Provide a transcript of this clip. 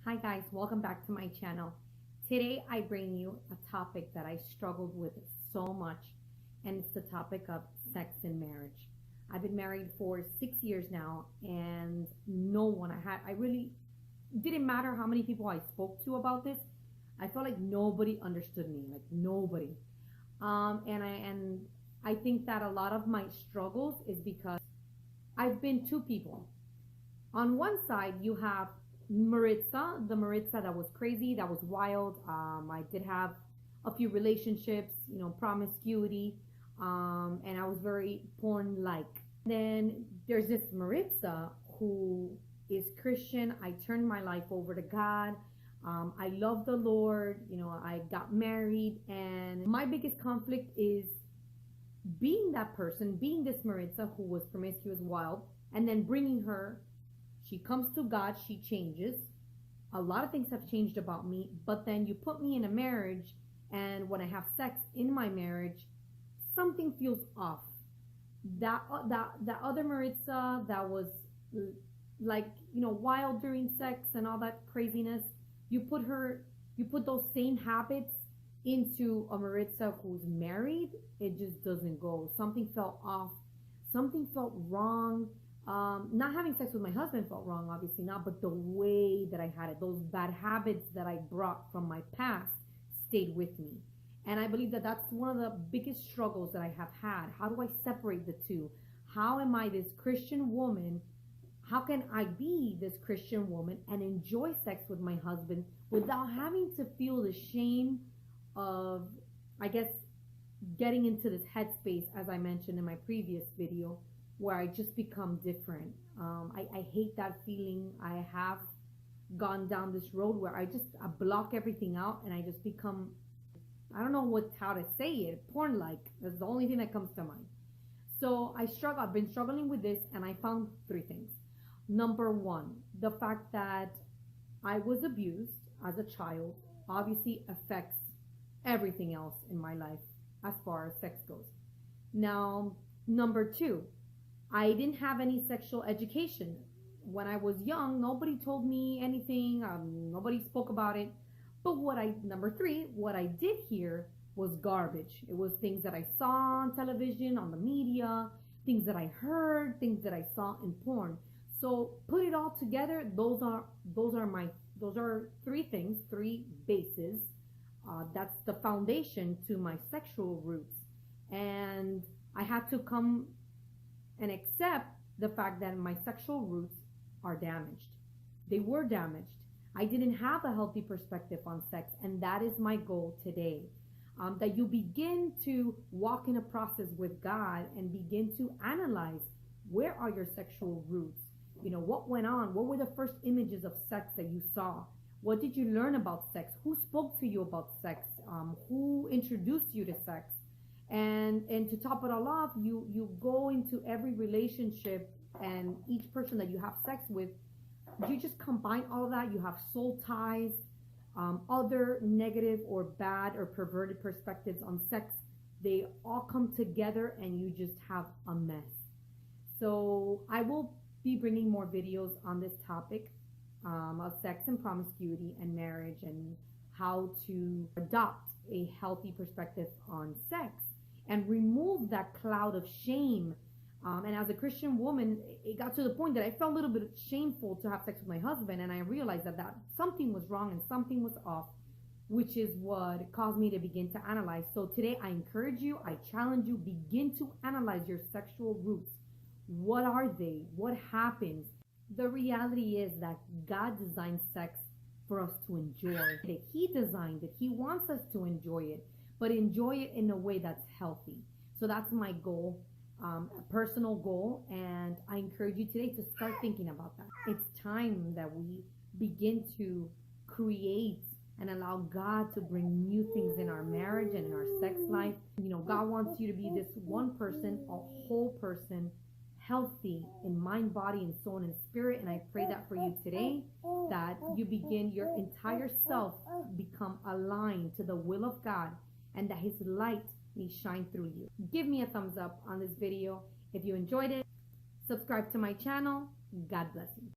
Hi guys, welcome back to my channel. Today I bring you a topic that I struggled with so much, and it's the topic of sex in marriage. I've been married for 6 years now, and no one I really didn't matter how many people I spoke to about this. I felt like nobody understood me, like nobody. And I think that a lot of my struggles is because I've been two people. On one side, you have Maritza, the Maritza that was crazy, that was wild. I did have a few relationships, promiscuity, and I was very porn-like. Then there's this Maritza who is Christian. I turned my life over to God. I love the Lord. I got married, and my biggest conflict is being that person, being this Maritza who was promiscuous, wild, and then bringing her. She comes to God, she changes. A lot of things have changed about me, but then you put me in a marriage, and when I have sex in my marriage, something feels off. That other Maritza that was like, wild during sex and all that craziness, you put those same habits into a Maritza who's married, it just doesn't go. Something felt off. Something felt wrong. Not having sex with my husband felt wrong, obviously not, but the way that I had it, those bad habits that I brought from my past stayed with me. And I believe that that's one of the biggest struggles that I have had. How do I separate the two? How am I this Christian woman? How can I be this Christian woman and enjoy sex with my husband without having to feel the shame of, I guess, getting into this headspace, as I mentioned in my previous video, where I just become different. I hate that feeling. I have gone down this road where I block everything out, and I just become, I don't know how to say it, porn-like. That's the only thing that comes to mind. So I've been struggling with this, and I found three things. Number one, the fact that I was abused as a child obviously affects everything else in my life as far as sex goes. Now, number two, I didn't have any sexual education. When I was young, nobody told me anything. Nobody spoke about it. But number three, what I did hear was garbage. It was things that I saw on television, on the media, things that I heard, things that I saw in porn. So put it all together, those are three things, three bases. That's the foundation to my sexual roots. And I had to come and accept the fact that my sexual roots are damaged. They were damaged. I didn't have a healthy perspective on sex, and that is my goal today. That you begin to walk in a process with God and begin to analyze, where are your sexual roots? What went on? What were the first images of sex that you saw? What did you learn about sex? Who spoke to you about sex? Who introduced you to sex? And to top it all off, you go into every relationship, and each person that you have sex with, you just combine all of that. You have soul ties, other negative or bad or perverted perspectives on sex. They all come together, and you just have a mess. So I will be bringing more videos on this topic of sex and promiscuity and marriage, and how to adopt a healthy perspective on sex and remove that cloud of shame. And as a Christian woman, it got to the point that I felt a little bit shameful to have sex with my husband, and I realized that something was wrong and something was off, which is what caused me to begin to analyze. So today I encourage you, I challenge you, begin to analyze your sexual roots. What are they? What happens? The reality is that God designed sex for us to enjoy. That He designed it. He wants us to enjoy it, but enjoy it in a way that's healthy. So that's my goal, a personal goal, and I encourage you today to start thinking about that. It's time that we begin to create and allow God to bring new things in our marriage and in our sex life. God wants you to be this one person, a whole person, healthy in mind, body, and soul, and spirit. And I pray that for you today, that you begin, your entire self become aligned to the will of God, and that His light may shine through you. Give me a thumbs up on this video if you enjoyed it. Subscribe to my channel. God bless you.